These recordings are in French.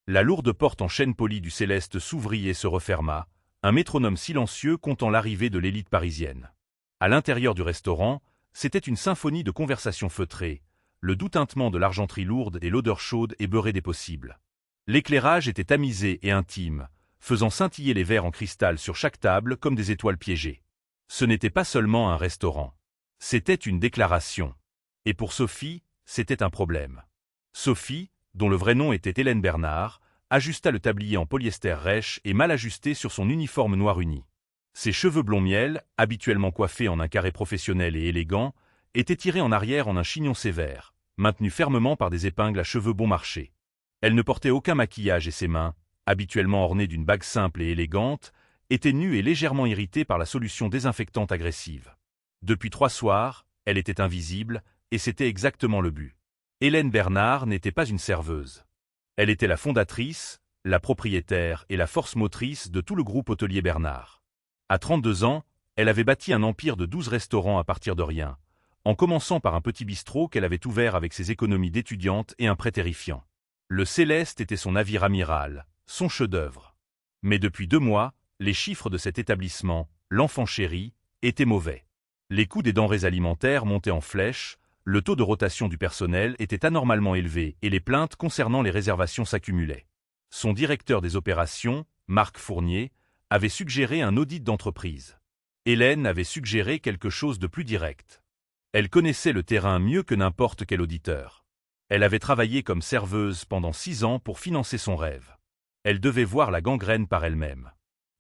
La lourde porte en chêne poli du Céleste s'ouvrit et se referma, un métronome silencieux comptant l'arrivée de l'élite parisienne. À l'intérieur du restaurant, c'était une symphonie de conversations feutrées, le doux tintement de l'argenterie lourde et l'odeur chaude et beurrée des possibles. L'éclairage était tamisé et intime, faisant scintiller les verres en cristal sur chaque table comme des étoiles piégées. Ce n'était pas seulement un restaurant. C'était une déclaration. Et pour Sophie, c'était un problème. Sophie, dont le vrai nom était Hélène Bernard, ajusta le tablier en polyester rêche et mal ajusté sur son uniforme noir uni. Ses cheveux blond miel, habituellement coiffés en un carré professionnel et élégant, étaient tirés en arrière en un chignon sévère, maintenus fermement par des épingles à cheveux bon marché. Elle ne portait aucun maquillage et ses mains, habituellement ornées d'une bague simple et élégante, étaient nues et légèrement irritées par la solution désinfectante agressive. Depuis 3 soirs, elle était invisible, et c'était exactement le but. Hélène Bernard n'était pas une serveuse. Elle était la fondatrice, la propriétaire et la force motrice de tout le groupe hôtelier Bernard. À 32 ans, elle avait bâti un empire de 12 restaurants à partir de rien, en commençant par un petit bistrot qu'elle avait ouvert avec ses économies d'étudiante et un prêt terrifiant. Le Céleste était son navire amiral, son chef-d'œuvre. Mais depuis 2 mois, les chiffres de cet établissement, l'enfant chéri, étaient mauvais. Les coûts des denrées alimentaires montaient en flèche, le taux de rotation du personnel était anormalement élevé et les plaintes concernant les réservations s'accumulaient. Son directeur des opérations, Marc Fournier, avait suggéré un audit d'entreprise. Hélène avait suggéré quelque chose de plus direct. Elle connaissait le terrain mieux que n'importe quel auditeur. Elle avait travaillé comme serveuse pendant 6 ans pour financer son rêve. Elle devait voir la gangrène par elle-même.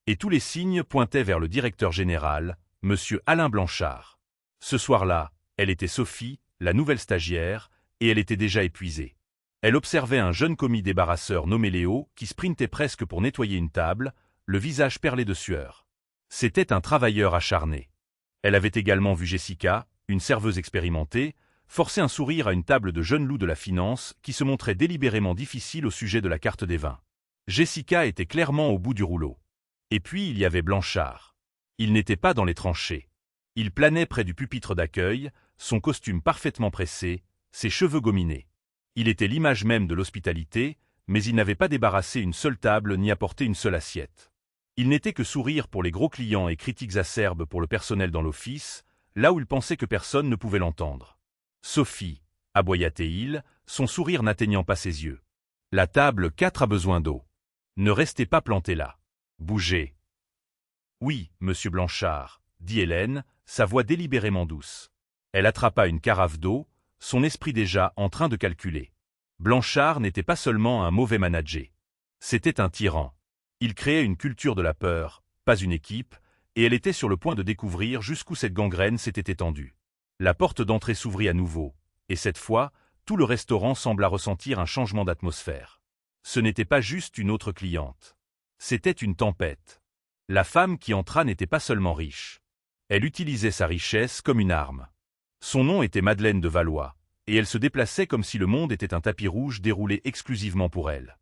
Et tous les signes pointaient vers le directeur général, M. Alain Blanchard. Ce soir-là, elle était Sophie, la nouvelle stagiaire, et elle était déjà épuisée. Elle observait un jeune commis débarrasseur nommé Léo qui sprintait presque pour nettoyer une table, le visage perlé de sueur. C'était un travailleur acharné. Elle avait également vu Jessica, une serveuse expérimentée, forcer un sourire à une table de jeunes loups de la finance qui se montrait délibérément difficile au sujet de la carte des vins. Jessica était clairement au bout du rouleau. Et puis il y avait Blanchard. Il n'était pas dans les tranchées. Il planait près du pupitre d'accueil, son costume parfaitement pressé, ses cheveux gominés. Il était l'image même de l'hospitalité, mais il n'avait pas débarrassé une seule table ni apporté une seule assiette. Il n'était que sourire pour les gros clients et critiques acerbes pour le personnel dans l'office, là où il pensait que personne ne pouvait l'entendre. Sophie, aboya-t-il, son sourire n'atteignant pas ses yeux. La table 4 a besoin d'eau. Ne restez pas planté là. Bougez. Oui, monsieur Blanchard, dit Hélène, sa voix délibérément douce. Elle attrapa une carafe d'eau, son esprit déjà en train de calculer. Blanchard n'était pas seulement un mauvais manager. C'était un tyran. Il créait une culture de la peur, pas une équipe, et elle était sur le point de découvrir jusqu'où cette gangrène s'était étendue. La porte d'entrée s'ouvrit à nouveau, et cette fois, tout le restaurant sembla ressentir un changement d'atmosphère. Ce n'était pas juste une autre cliente. C'était une tempête. La femme qui entra n'était pas seulement riche. Elle utilisait sa richesse comme une arme. Son nom était Madeleine de Valois, et elle se déplaçait comme si le monde était un tapis rouge déroulé exclusivement pour elle.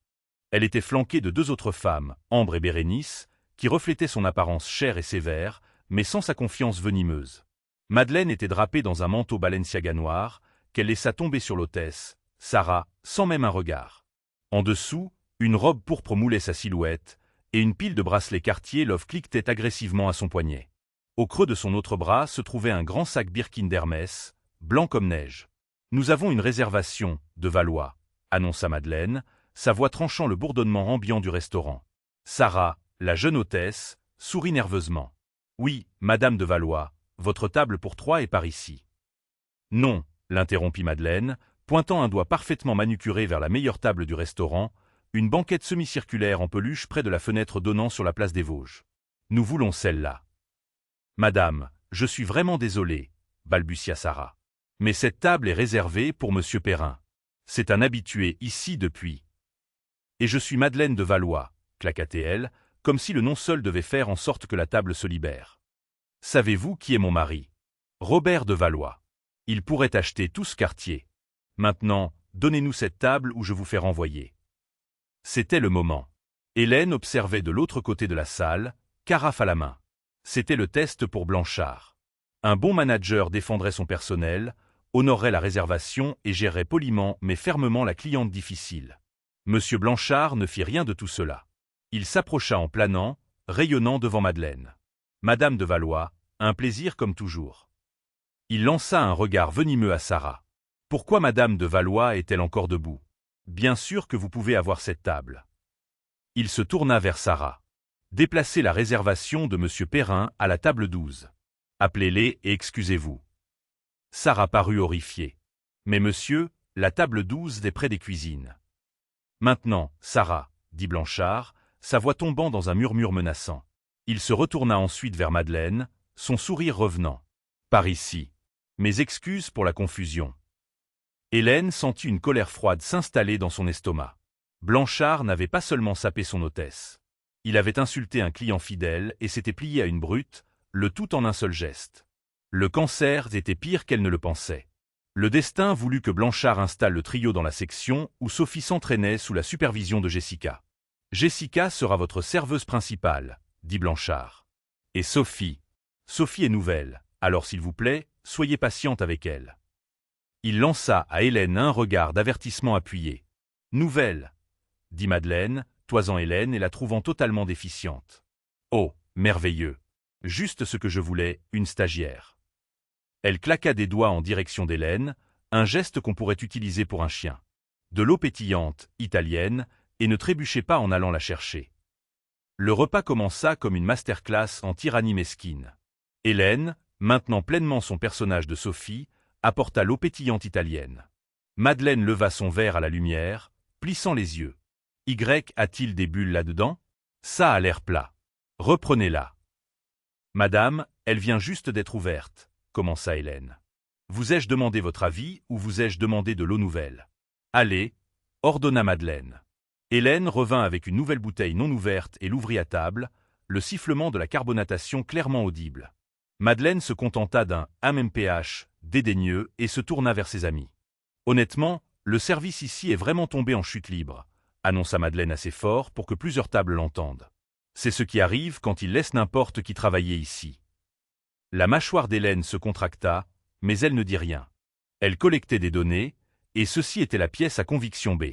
Elle était flanquée de 2 autres femmes, Ambre et Bérénice, qui reflétaient son apparence chère et sévère, mais sans sa confiance venimeuse. Madeleine était drapée dans un manteau Balenciaga noir, qu'elle laissa tomber sur l'hôtesse, Sarah, sans même un regard. En dessous, une robe pourpre moulait sa silhouette, et une pile de bracelets Cartier Love cliquetait agressivement à son poignet. Au creux de son autre bras se trouvait un grand sac Birkin d'Hermès, blanc comme neige. « Nous avons une réservation, de Valois », annonça Madeleine, sa voix tranchant le bourdonnement ambiant du restaurant. Sarah, la jeune hôtesse, sourit nerveusement. « Oui, madame de Valois, votre table pour 3 est par ici. »« Non », l'interrompit Madeleine, pointant un doigt parfaitement manucuré vers la meilleure table du restaurant, une banquette semi-circulaire en peluche près de la fenêtre donnant sur la place des Vosges. « Nous voulons celle-là. »« Madame, je suis vraiment désolé, » balbutia Sarah. « Mais cette table est réservée pour monsieur Perrin. C'est un habitué ici depuis. »« Et je suis Madeleine de Valois, » claqua-t-elle, comme si le nom seul devait faire en sorte que la table se libère. « Savez-vous qui est mon mari ? Robert de Valois. Il pourrait acheter tout ce quartier. Maintenant, donnez-nous cette table ou je vous fais renvoyer. » C'était le moment. Hélène observait de l'autre côté de la salle, carafe à la main. C'était le test pour Blanchard. Un bon manager défendrait son personnel, honorerait la réservation et gérerait poliment mais fermement la cliente difficile. Monsieur Blanchard ne fit rien de tout cela. Il s'approcha en planant, rayonnant devant Madeleine. Madame de Valois, un plaisir comme toujours. Il lança un regard venimeux à Sarah. Pourquoi Madame de Valois est-elle encore debout? Bien sûr que vous pouvez avoir cette table. Il se tourna vers Sarah. Déplacez la réservation de Monsieur Perrin à la table 12. Appelez-les et excusez-vous. Sarah parut horrifiée. Mais monsieur, la table 12 est près des cuisines. Maintenant, Sarah, dit Blanchard, sa voix tombant dans un murmure menaçant. Il se retourna ensuite vers Madeleine, son sourire revenant. Par ici. Mes excuses pour la confusion. Hélène sentit une colère froide s'installer dans son estomac. Blanchard n'avait pas seulement sapé son hôtesse. Il avait insulté un client fidèle et s'était plié à une brute, le tout en un seul geste. Le cancer était pire qu'elle ne le pensait. Le destin voulut que Blanchard installe le trio dans la section où Sophie s'entraînait sous la supervision de Jessica. Jessica sera votre serveuse principale, dit Blanchard. Et Sophie. Sophie est nouvelle, alors s'il vous plaît, soyez patiente avec elle. Il lança à Hélène un regard d'avertissement appuyé. Nouvelle, dit Madeleine, toisant Hélène et la trouvant totalement déficiente. Oh, merveilleux. Juste ce que je voulais, une stagiaire. Elle claqua des doigts en direction d'Hélène, un geste qu'on pourrait utiliser pour un chien. De l'eau pétillante, italienne, et ne trébuchez pas en allant la chercher. Le repas commença comme une masterclass en tyrannie mesquine. Hélène, maintenant pleinement son personnage de Sophie, apporta l'eau pétillante italienne. Madeleine leva son verre à la lumière, plissant les yeux. Y a-t-il des bulles là-dedans? Ça a l'air plat. Reprenez-la. Madame, elle vient juste d'être ouverte, commença Hélène. Vous ai-je demandé votre avis ou vous ai-je demandé de l'eau nouvelle? Allez, ordonna Madeleine. Hélène revint avec une nouvelle bouteille non ouverte et l'ouvrit à table, le sifflement de la carbonatation clairement audible. Madeleine se contenta d'un « MMPH » dédaigneux et se tourna vers ses amis. Honnêtement, le service ici est vraiment tombé en chute libre, annonça Madeleine assez fort pour que plusieurs tables l'entendent. C'est ce qui arrive quand il laisse n'importe qui travailler ici. La mâchoire d'Hélène se contracta, mais elle ne dit rien. Elle collectait des données, et ceci était la pièce à conviction B.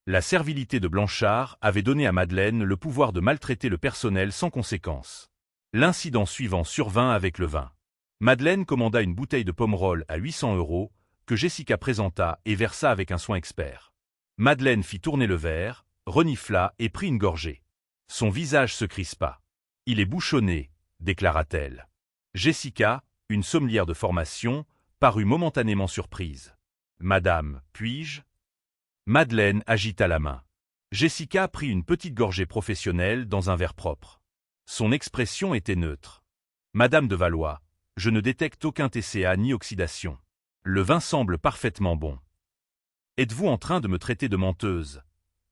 La servilité de Blanchard avait donné à Madeleine le pouvoir de maltraiter le personnel sans conséquence. L'incident suivant survint avec le vin. Madeleine commanda une bouteille de Pomerol à 800 €, que Jessica présenta et versa avec un soin expert. Madeleine fit tourner le verre, renifla et prit une gorgée. Son visage se crispa. « Il est bouchonné », déclara-t-elle. Jessica, une sommelière de formation, parut momentanément surprise. « Madame, puis-je » Madeleine agita la main. Jessica prit une petite gorgée professionnelle dans un verre propre. Son expression était neutre. « Madame de Valois, je ne détecte aucun TCA ni oxydation. Le vin semble parfaitement bon. »« Êtes-vous en train de me traiter de menteuse ?»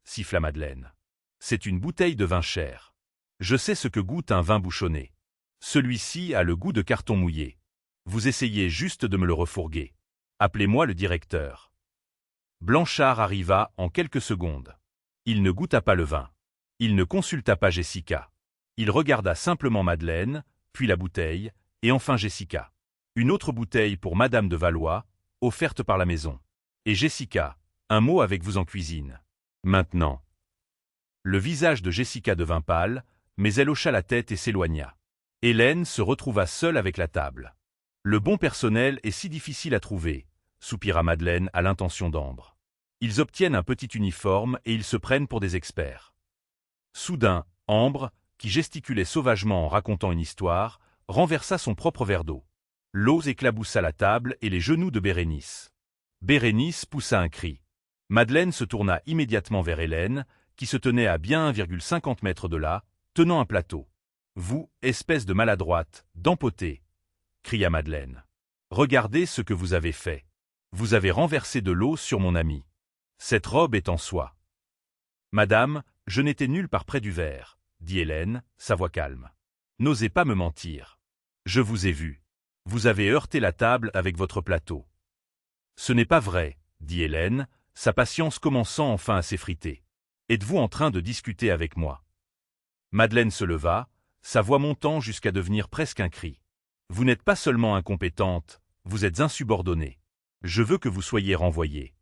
siffla Madeleine. « C'est une bouteille de vin cher. Je sais ce que goûte un vin bouchonné. Celui-ci a le goût de carton mouillé. Vous essayez juste de me le refourguer. Appelez-moi le directeur. » Blanchard arriva en quelques secondes. Il ne goûta pas le vin. Il ne consulta pas Jessica. Il regarda simplement Madeleine, puis la bouteille, et enfin Jessica. Une autre bouteille pour Madame de Valois, offerte par la maison. Et Jessica, un mot avec vous en cuisine. Maintenant. Le visage de Jessica devint pâle, mais elle hocha la tête et s'éloigna. Hélène se retrouva seule avec la table. Le bon personnel est si difficile à trouver, soupira Madeleine à l'intention d'Ambre. Ils obtiennent un petit uniforme et ils se prennent pour des experts. Soudain, Ambre, qui gesticulait sauvagement en racontant une histoire, renversa son propre verre d'eau. L'eau éclaboussa la table et les genoux de Bérénice. Bérénice poussa un cri. Madeleine se tourna immédiatement vers Hélène, qui se tenait à bien 1,50 mètres de là, tenant un plateau. « Vous, espèce de maladroite, d'empotée !» cria Madeleine. « Regardez ce que vous avez fait. Vous avez renversé de l'eau sur mon ami. Cette robe est en soie. »« Madame, je n'étais nulle part près du verre, » dit Hélène, sa voix calme. « N'osez pas me mentir. Je vous ai vu. Vous avez heurté la table avec votre plateau. »« Ce n'est pas vrai, » dit Hélène, sa patience commençant enfin à s'effriter. « Êtes-vous en train de discuter avec moi ?» Madeleine se leva, sa voix montant jusqu'à devenir presque un cri. « Vous n'êtes pas seulement incompétente, vous êtes insubordonnée. Je veux que vous soyez renvoyée. »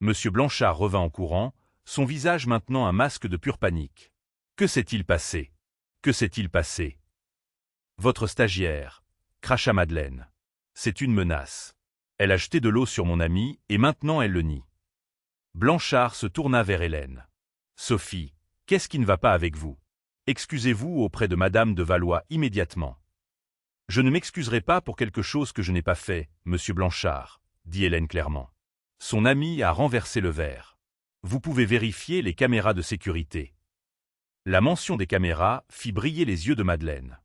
Monsieur Blanchard revint en courant, son visage maintenant un masque de pure panique. Que s'est-il passé? Que s'est-il passé? Votre stagiaire, cracha Madeleine. C'est une menace. Elle a jeté de l'eau sur mon ami et maintenant elle le nie. Blanchard se tourna vers Hélène. Sophie, qu'est-ce qui ne va pas avec vous? Excusez-vous auprès de Madame de Valois immédiatement. Je ne m'excuserai pas pour quelque chose que je n'ai pas fait, Monsieur Blanchard, dit Hélène clairement. Son ami a renversé le verre. Vous pouvez vérifier les caméras de sécurité. La mention des caméras fit briller les yeux de Madeleine.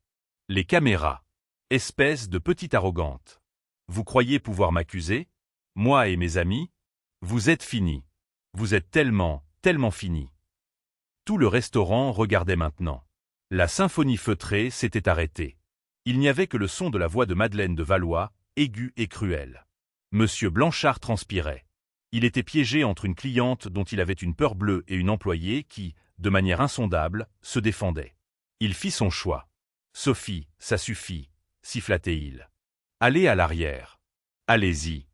Les caméras. Espèce de petite arrogante. Vous croyez pouvoir m'accuser? Moi et mes amis? Vous êtes finis. Vous êtes tellement finis. Tout le restaurant regardait maintenant. La symphonie feutrée s'était arrêtée. Il n'y avait que le son de la voix de Madeleine de Valois, aiguë et cruelle. Monsieur Blanchard transpirait. Il était piégé entre une cliente dont il avait une peur bleue et une employée qui, de manière insondable, se défendait. Il fit son choix. Sophie, ça suffit, siffla-t-il. Allez à l'arrière. Allez-y.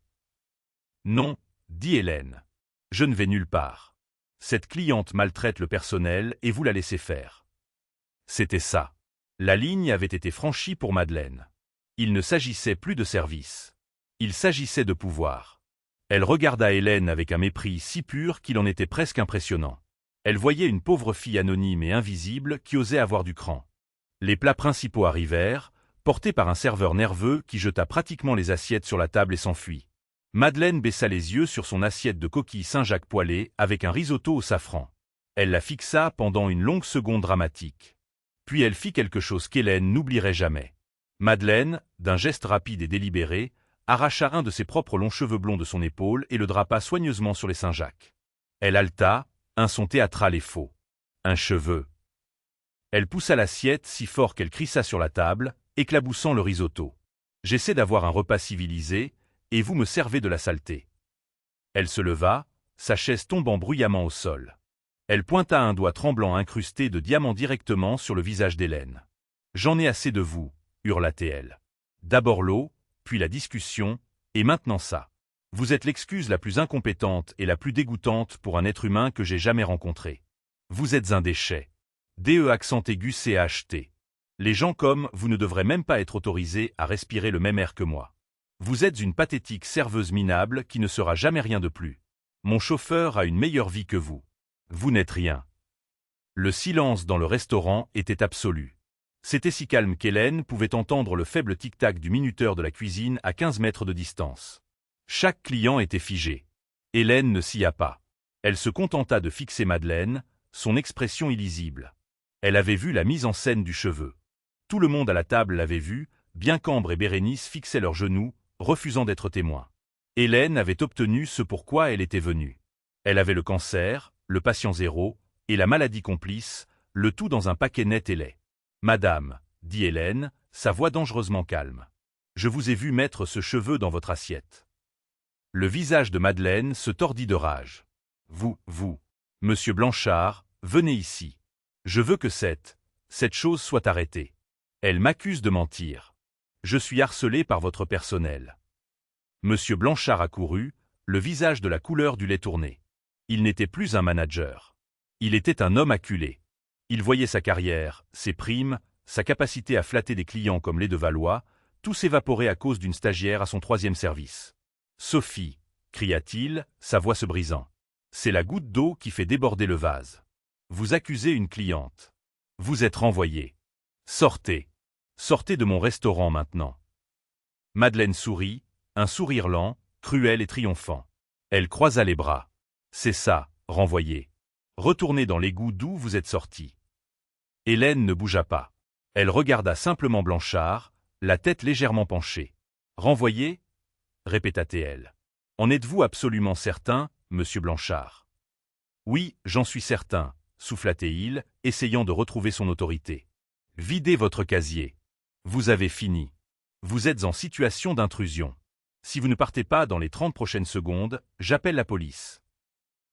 Non, dit Hélène. Je ne vais nulle part. Cette cliente maltraite le personnel et vous la laissez faire. C'était ça. La ligne avait été franchie pour Madeleine. Il ne s'agissait plus de service. Il s'agissait de pouvoir. Elle regarda Hélène avec un mépris si pur qu'il en était presque impressionnant. Elle voyait une pauvre fille anonyme et invisible qui osait avoir du cran. Les plats principaux arrivèrent, portés par un serveur nerveux qui jeta pratiquement les assiettes sur la table et s'enfuit. Madeleine baissa les yeux sur son assiette de coquilles Saint-Jacques poêlée avec un risotto au safran. Elle la fixa pendant une longue seconde dramatique. Puis elle fit quelque chose qu'Hélène n'oublierait jamais. Madeleine, d'un geste rapide et délibéré, arracha un de ses propres longs cheveux blonds de son épaule et le drapa soigneusement sur les Saint-Jacques. Elle haleta, un son théâtral et faux. Un cheveu. Elle poussa l'assiette si fort qu'elle crissa sur la table, éclaboussant le risotto. J'essaie d'avoir un repas civilisé, et vous me servez de la saleté. Elle se leva, sa chaise tombant bruyamment au sol. Elle pointa un doigt tremblant incrusté de diamants directement sur le visage d'Hélène. J'en ai assez de vous, hurla-t-elle. D'abord l'eau, puis la discussion, et maintenant ça. Vous êtes l'excuse la plus incompétente et la plus dégoûtante pour un être humain que j'ai jamais rencontré. Vous êtes un déchet. DE accent aigu CHT. Les gens comme vous ne devraient même pas être autorisés à respirer le même air que moi. Vous êtes une pathétique serveuse minable qui ne sera jamais rien de plus. Mon chauffeur a une meilleure vie que vous. Vous n'êtes rien. Le silence dans le restaurant était absolu. C'était si calme qu'Hélène pouvait entendre le faible tic-tac du minuteur de la cuisine à 15 mètres de distance. Chaque client était figé. Hélène ne sia pas. Elle se contenta de fixer Madeleine, son expression illisible. Elle avait vu la mise en scène du cheveu. Tout le monde à la table l'avait vu, bien qu'Ambre et Bérénice fixaient leurs genoux, refusant d'être témoins. Hélène avait obtenu ce pourquoi elle était venue. Elle avait le cancer, le patient zéro, et la maladie complice, le tout dans un paquet net et laid. « Madame, dit Hélène, sa voix dangereusement calme. Je vous ai vu mettre ce cheveu dans votre assiette. » Le visage de Madeleine se tordit de rage. « Vous, Monsieur Blanchard, venez ici. Je veux que cette chose soit arrêtée. Elle m'accuse de mentir. Je suis harcelé par votre personnel. » Monsieur Blanchard accourut, le visage de la couleur du lait tourné. Il n'était plus un manager. Il était un homme acculé. Il voyait sa carrière, ses primes, sa capacité à flatter des clients comme les de Valois, tout s'évaporer à cause d'une stagiaire à son 3e service. « Sophie, cria-t-il, sa voix se brisant. C'est la goutte d'eau qui fait déborder le vase. Vous accusez une cliente. Vous êtes renvoyée. Sortez. Sortez de mon restaurant maintenant. » Madeleine sourit, un sourire lent, cruel et triomphant. Elle croisa les bras. C'est ça, renvoyé. Retournez dans l'égout d'où vous êtes sorti. Hélène ne bougea pas. Elle regarda simplement Blanchard, la tête légèrement penchée. Renvoyé? Répéta-t-elle. En êtes-vous absolument certain, monsieur Blanchard? Oui, j'en suis certain, souffla-t-il, essayant de retrouver son autorité. Videz votre casier. Vous avez fini. Vous êtes en situation d'intrusion. Si vous ne partez pas dans les 30 prochaines secondes, j'appelle la police.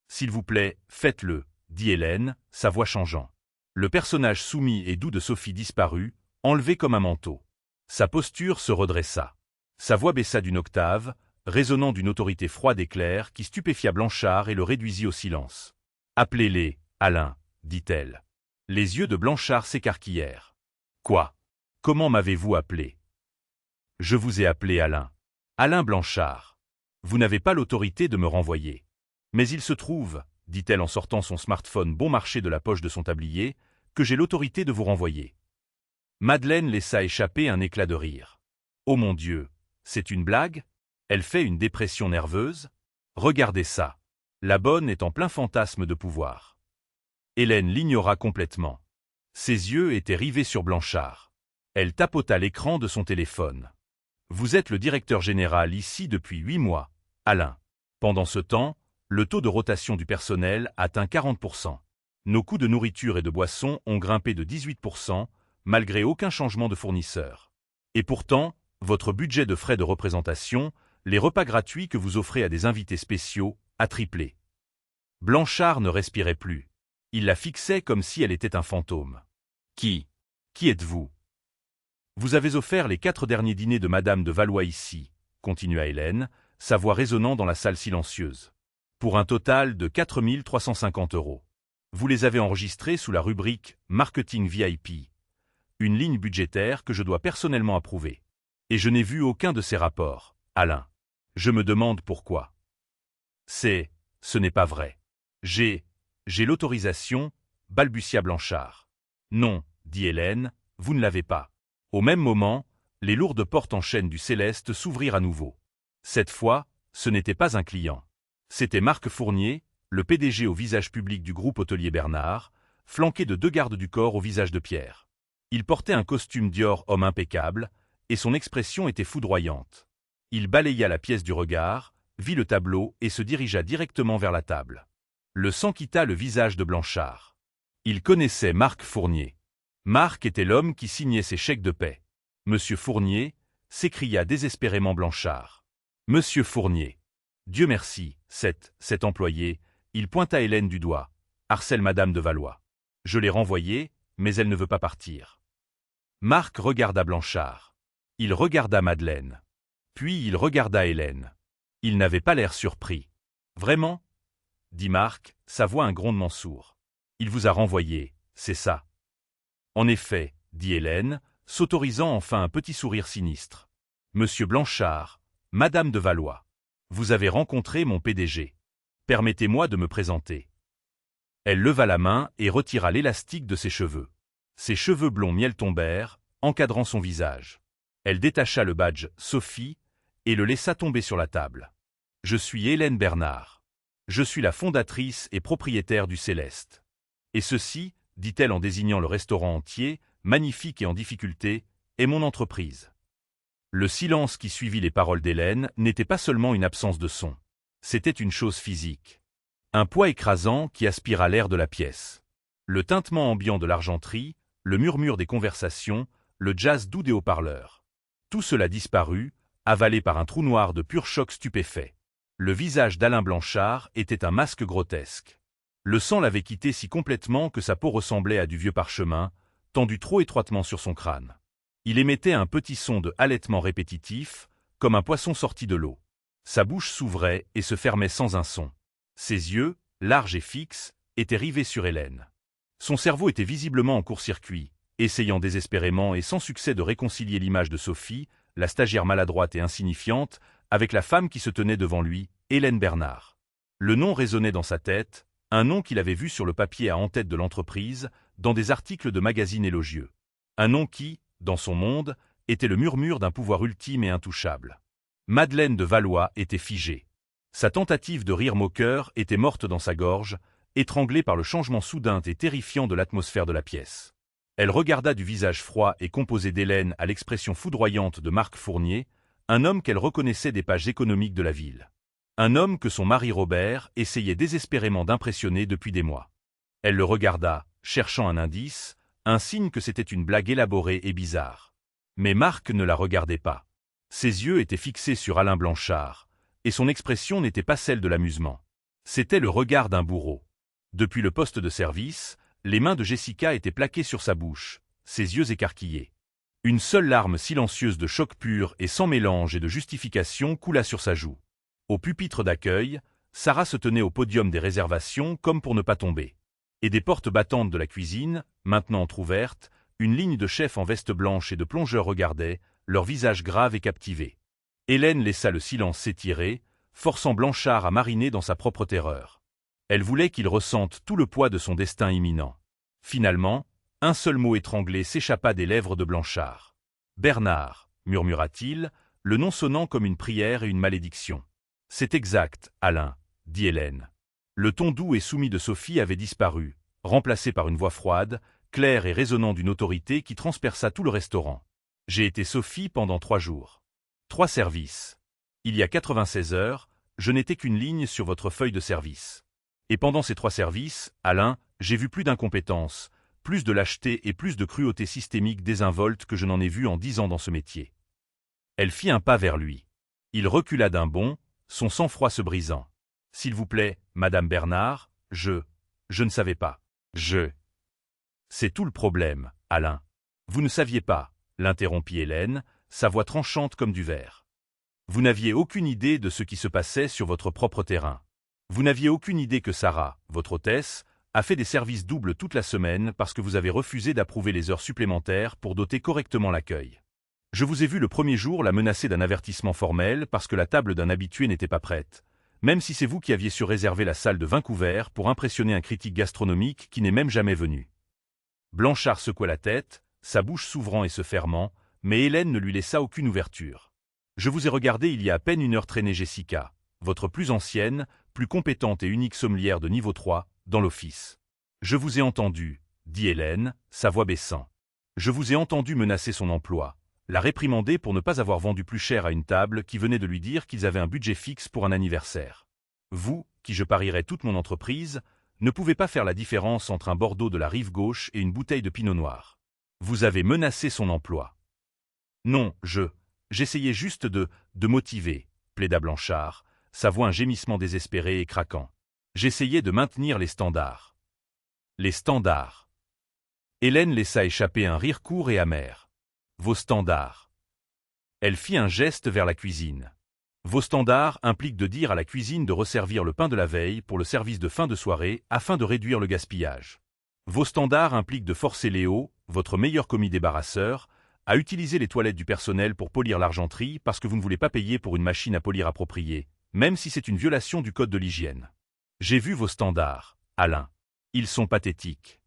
S'il vous plaît, faites-le, dit Hélène, sa voix changeant. Le personnage soumis et doux de Sophie disparut, enlevé comme un manteau. Sa posture se redressa. Sa voix baissa d'une octave, résonnant d'une autorité froide et claire qui stupéfia Blanchard et le réduisit au silence. Appelez-les, Alain, dit-elle. Les yeux de Blanchard s'écarquillèrent. Quoi? Comment m'avez-vous appelé? Je vous ai appelé Alain. Alain Blanchard. Vous n'avez pas l'autorité de me renvoyer. Mais il se trouve, dit-elle en sortant son smartphone bon marché de la poche de son tablier, que j'ai l'autorité de vous renvoyer. Madeleine laissa échapper un éclat de rire. Oh mon Dieu, c'est une blague? Elle fait une dépression nerveuse? Regardez ça. La bonne est en plein fantasme de pouvoir. Hélène l'ignora complètement. Ses yeux étaient rivés sur Blanchard. Elle tapota l'écran de son téléphone. Vous êtes le directeur général ici depuis 8 mois, Alain. Pendant ce temps, le taux de rotation du personnel atteint 40%. Nos coûts de nourriture et de boissons ont grimpé de 18%, malgré aucun changement de fournisseur. Et pourtant, votre budget de frais de représentation, les repas gratuits que vous offrez à des invités spéciaux, a triplé. Blanchard ne respirait plus. Il la fixait comme si elle était un fantôme. Qui êtes-vous? Vous avez offert les 4 derniers dîners de Madame de Valois ici, continua Hélène, sa voix résonnant dans la salle silencieuse. Pour un total de 4 350 €. Vous les avez enregistrés sous la rubrique « Marketing VIP », une ligne budgétaire que je dois personnellement approuver. Et je n'ai vu aucun de ces rapports, Alain. Je me demande pourquoi. Ce n'est pas vrai. J'ai l'autorisation, balbutia Blanchard. Non, dit Hélène, vous ne l'avez pas. Au même moment, les lourdes portes en chêne du Céleste s'ouvrirent à nouveau. Cette fois, ce n'était pas un client. C'était Marc Fournier, le PDG au visage public du groupe hôtelier Bernard, flanqué de 2 gardes du corps au visage de pierre. Il portait un costume Dior homme impeccable, et son expression était foudroyante. Il balaya la pièce du regard, vit le tableau et se dirigea directement vers la table. Le sang quitta le visage de Blanchard. Il connaissait Marc Fournier. Marc était l'homme qui signait ses chèques de paie. « Monsieur Fournier » s'écria désespérément Blanchard. « Monsieur Fournier. Dieu merci, cet employé, il pointa Hélène du doigt, harcèle Madame de Valois. Je l'ai renvoyée, mais elle ne veut pas partir. » Marc regarda Blanchard. Il regarda Madeleine. Puis il regarda Hélène. Il n'avait pas l'air surpris. « Vraiment ?» dit Marc, sa voix un grondement sourd. « Il vous a renvoyé, c'est ça. » En effet, dit Hélène, s'autorisant enfin un petit sourire sinistre. « Monsieur Blanchard, Madame de Valois, vous avez rencontré mon PDG. Permettez-moi de me présenter. » Elle leva la main et retira l'élastique de ses cheveux. Ses cheveux blonds miel tombèrent, encadrant son visage. Elle détacha le badge « Sophie » et le laissa tomber sur la table. « Je suis Hélène Bernard. Je suis la fondatrice et propriétaire du Céleste. Et ceci, dit-elle en désignant le restaurant entier, magnifique et en difficulté, est mon entreprise. » Le silence qui suivit les paroles d'Hélène n'était pas seulement une absence de son. C'était une chose physique. Un poids écrasant qui aspira l'air de la pièce. Le tintement ambiant de l'argenterie, le murmure des conversations, le jazz doux des haut-parleurs. Tout cela disparut, avalé par un trou noir de pur choc stupéfait. Le visage d'Alain Blanchard était un masque grotesque. Le sang l'avait quitté si complètement que sa peau ressemblait à du vieux parchemin, tendu trop étroitement sur son crâne. Il émettait un petit son de halètement répétitif, comme un poisson sorti de l'eau. Sa bouche s'ouvrait et se fermait sans un son. Ses yeux, larges et fixes, étaient rivés sur Hélène. Son cerveau était visiblement en court-circuit, essayant désespérément et sans succès de réconcilier l'image de Sophie, la stagiaire maladroite et insignifiante, avec la femme qui se tenait devant lui, Hélène Bernard. Le nom résonnait dans sa tête, un nom qu'il avait vu sur le papier à en-tête de l'entreprise, dans des articles de magazines élogieux. Un nom qui, dans son monde, était le murmure d'un pouvoir ultime et intouchable. Madeleine de Valois était figée. Sa tentative de rire moqueur était morte dans sa gorge, étranglée par le changement soudain et terrifiant de l'atmosphère de la pièce. Elle regarda du visage froid et composé d'Hélène à l'expression foudroyante de Marc Fournier, un homme qu'elle reconnaissait des pages économiques de la ville. Un homme que son mari Robert essayait désespérément d'impressionner depuis des mois. Elle le regarda, cherchant un indice, un signe que c'était une blague élaborée et bizarre. Mais Marc ne la regardait pas. Ses yeux étaient fixés sur Alain Blanchard, et son expression n'était pas celle de l'amusement. C'était le regard d'un bourreau. Depuis le poste de service, les mains de Jessica étaient plaquées sur sa bouche, ses yeux écarquillés. Une seule larme silencieuse de choc pur et sans mélange et de justification coula sur sa joue. Au pupitre d'accueil, Sarah se tenait au podium des réservations comme pour ne pas tomber. Et des portes battantes de la cuisine, maintenant entrouvertes, une ligne de chefs en veste blanche et de plongeurs regardaient, leur visage grave et captivé. Hélène laissa le silence s'étirer, forçant Blanchard à mariner dans sa propre terreur. Elle voulait qu'il ressente tout le poids de son destin imminent. Finalement, un seul mot étranglé s'échappa des lèvres de Blanchard. « Bernard » murmura-t-il, le nom sonnant comme une prière et une malédiction. « C'est exact, Alain » dit Hélène. Le ton doux et soumis de Sophie avait disparu, remplacé par une voix froide, claire et résonnant d'une autorité qui transperça tout le restaurant. « J'ai été Sophie pendant 3 jours. 3 services. Il y a 96 heures, je n'étais qu'une ligne sur votre feuille de service. Et pendant ces 3 services, Alain, j'ai vu plus d'incompétence, plus de lâcheté et plus de cruauté systémique désinvolte que je n'en ai vu en 10 ans dans ce métier. » Elle fit un pas vers lui. Il recula d'un bond, son sang-froid se brisant. « S'il vous plaît, Madame Bernard, je ne savais pas. C'est tout le problème, Alain. Vous ne saviez pas, » l'interrompit Hélène, sa voix tranchante comme du verre. Vous n'aviez aucune idée de ce qui se passait sur votre propre terrain. Vous n'aviez aucune idée que Sarah, votre hôtesse, a fait des services doubles toute la semaine parce que vous avez refusé d'approuver les heures supplémentaires pour doter correctement l'accueil. Je vous ai vu le premier jour la menacer d'un avertissement formel parce que la table d'un habitué n'était pas prête, même si c'est vous qui aviez surréservé la salle de 20 couverts pour impressionner un critique gastronomique qui n'est même jamais venu. Blanchard secoua la tête, sa bouche s'ouvrant et se fermant, mais Hélène ne lui laissa aucune ouverture. Je vous ai regardé il y a à peine 1 heure traîner Jessica, votre plus ancienne, plus compétente et unique sommelière de niveau 3, dans l'office. Je vous ai entendu, dit Hélène, sa voix baissant. Je vous ai entendu menacer son emploi, la réprimander pour ne pas avoir vendu plus cher à une table qui venait de lui dire qu'ils avaient un budget fixe pour un anniversaire. Vous, qui je parierais toute mon entreprise, ne pouvez pas faire la différence entre un Bordeaux de la rive gauche et une bouteille de Pinot Noir. Vous avez menacé son emploi. Non, j'essayais juste de motiver, plaida Blanchard, sa voix un gémissement désespéré et craquant. J'essayais de maintenir les standards. Les standards. Hélène laissa échapper un rire court et amer. Vos standards. Elle fit un geste vers la cuisine. Vos standards impliquent de dire à la cuisine de resservir le pain de la veille pour le service de fin de soirée afin de réduire le gaspillage. Vos standards impliquent de forcer Léo, votre meilleur commis débarrasseur, à utiliser les toilettes du personnel pour polir l'argenterie parce que vous ne voulez pas payer pour une machine à polir appropriée, même si c'est une violation du code de l'hygiène. J'ai vu vos standards, Alain. Ils sont pathétiques.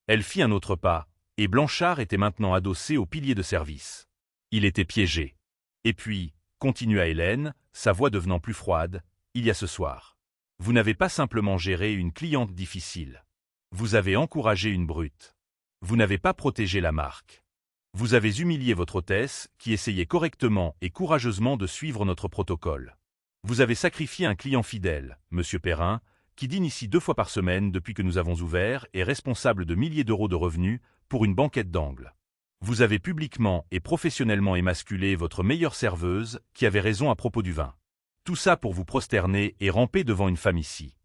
Elle fit un autre pas, et Blanchard était maintenant adossé au pilier de service. Il était piégé. Et puis, continua Hélène, sa voix devenant plus froide, il y a ce soir. Vous n'avez pas simplement géré une cliente difficile. Vous avez encouragé une brute. Vous n'avez pas protégé la marque. Vous avez humilié votre hôtesse, qui essayait correctement et courageusement de suivre notre protocole. Vous avez sacrifié un client fidèle, Monsieur Perrin, qui dîne ici 2 fois par semaine depuis que nous avons ouvert et responsable de milliers d'euros de revenus pour une banquette d'angle. Vous avez publiquement et professionnellement émasculé votre meilleure serveuse qui avait raison à propos du vin. Tout ça pour vous prosterner et ramper devant une femme ici.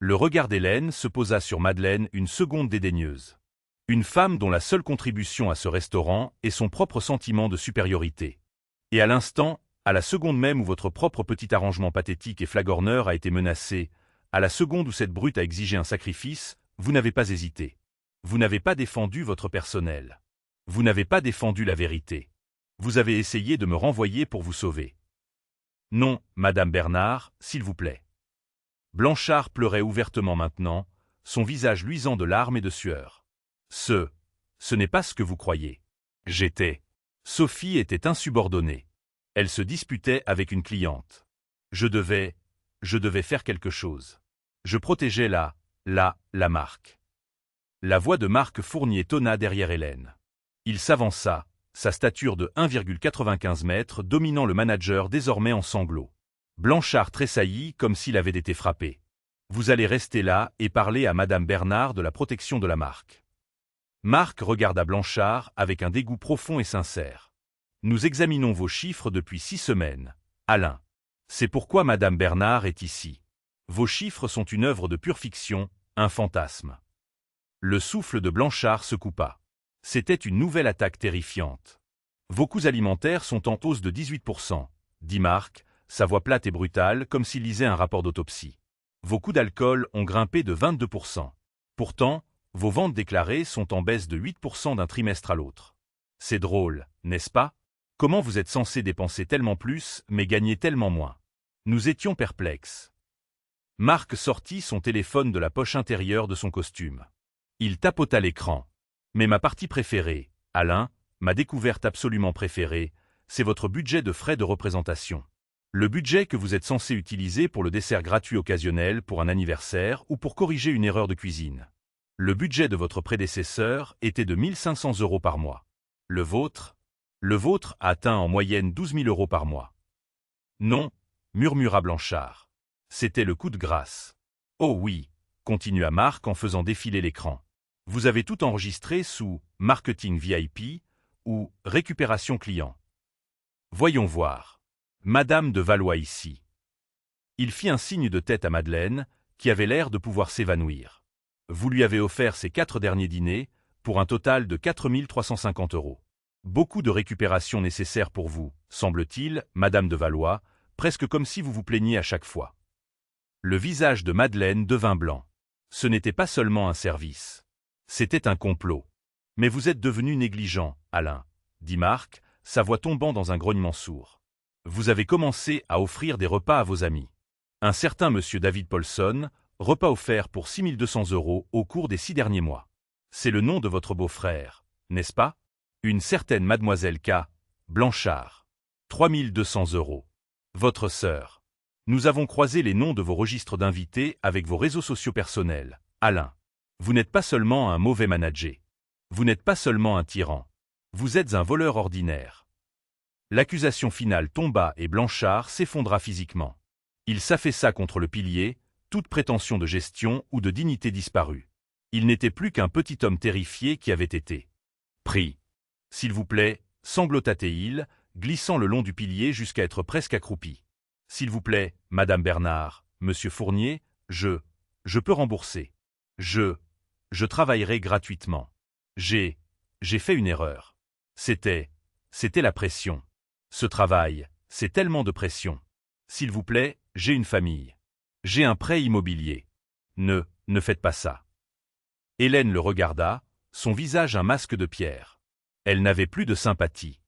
Le regard d'Hélène se posa sur Madeleine une seconde dédaigneuse. Une femme dont la seule contribution à ce restaurant est son propre sentiment de supériorité. Et à l'instant, à la seconde même où votre propre petit arrangement pathétique et flagorneur a été menacé, à la seconde où cette brute a exigé un sacrifice, vous n'avez pas hésité. Vous n'avez pas défendu votre personnel. Vous n'avez pas défendu la vérité. Vous avez essayé de me renvoyer pour vous sauver. Non, Madame Bernard, s'il vous plaît. Blanchard pleurait ouvertement maintenant, son visage luisant de larmes et de sueur. Ce n'est pas ce que vous croyez. Sophie était insubordonnée. Elle se disputait avec une cliente. Je devais faire quelque chose. Je protégeais la marque. La voix de Marc Fournier tonna derrière Hélène. Il s'avança, sa stature de 1,95 m dominant le manager désormais en sanglots. Blanchard tressaillit comme s'il avait été frappé. Vous allez rester là et parler à Madame Bernard de la protection de la marque. Marc regarda Blanchard avec un dégoût profond et sincère. Nous examinons vos chiffres depuis 6 semaines, Alain. C'est pourquoi Madame Bernard est ici. Vos chiffres sont une œuvre de pure fiction, un fantasme. Le souffle de Blanchard se coupa. C'était une nouvelle attaque terrifiante. Vos coûts alimentaires sont en hausse de 18%, dit Marc, sa voix plate et brutale comme s'il lisait un rapport d'autopsie. Vos coûts d'alcool ont grimpé de 22%. Pourtant, vos ventes déclarées sont en baisse de 8% d'un trimestre à l'autre. C'est drôle, n'est-ce pas? Comment vous êtes censé dépenser tellement plus, mais gagner tellement moins? Nous étions perplexes. Marc sortit son téléphone de la poche intérieure de son costume. Il tapota l'écran. Mais ma partie préférée, Alain, ma découverte absolument préférée, c'est votre budget de frais de représentation. Le budget que vous êtes censé utiliser pour le dessert gratuit occasionnel pour un anniversaire ou pour corriger une erreur de cuisine. Le budget de votre prédécesseur était de 1 500 € par mois. Le vôtre a atteint en moyenne 12 000 € par mois. Non, murmura Blanchard. C'était le coup de grâce. Oh oui, continua Marc en faisant défiler l'écran. Vous avez tout enregistré sous « Marketing VIP » ou « Récupération client ». Voyons voir. Madame de Valois ici. Il fit un signe de tête à Madeleine, qui avait l'air de pouvoir s'évanouir. Vous lui avez offert ces 4 derniers dîners, pour un total de 4 350 €. Beaucoup de récupération nécessaire pour vous, semble-t-il, Madame de Valois, presque comme si vous vous plaigniez à chaque fois. Le visage de Madeleine devint blanc. Ce n'était pas seulement un service. C'était un complot. Mais vous êtes devenu négligent, Alain, dit Marc, sa voix tombant dans un grognement sourd. Vous avez commencé à offrir des repas à vos amis. Un certain monsieur David Paulson, repas offert pour 6 200 € au cours des 6 derniers mois. C'est le nom de votre beau-frère, n'est-ce pas? Une certaine mademoiselle K. Blanchard. 3 200 €. Votre sœur. Nous avons croisé les noms de vos registres d'invités avec vos réseaux sociaux personnels, Alain. Vous n'êtes pas seulement un mauvais manager. Vous n'êtes pas seulement un tyran. Vous êtes un voleur ordinaire. L'accusation finale tomba et Blanchard s'effondra physiquement. Il s'affaissa contre le pilier, toute prétention de gestion ou de dignité disparue. Il n'était plus qu'un petit homme terrifié qui avait été pris. S'il vous plaît, sanglota-t-il, glissant le long du pilier jusqu'à être presque accroupi. S'il vous plaît, Madame Bernard, Monsieur Fournier, je peux rembourser. Je travaillerai gratuitement. J'ai fait une erreur. C'était la pression. Ce travail, c'est tellement de pression. S'il vous plaît, j'ai une famille. J'ai un prêt immobilier. Ne faites pas ça. Hélène le regarda, son visage un masque de pierre. Elle n'avait plus de sympathie.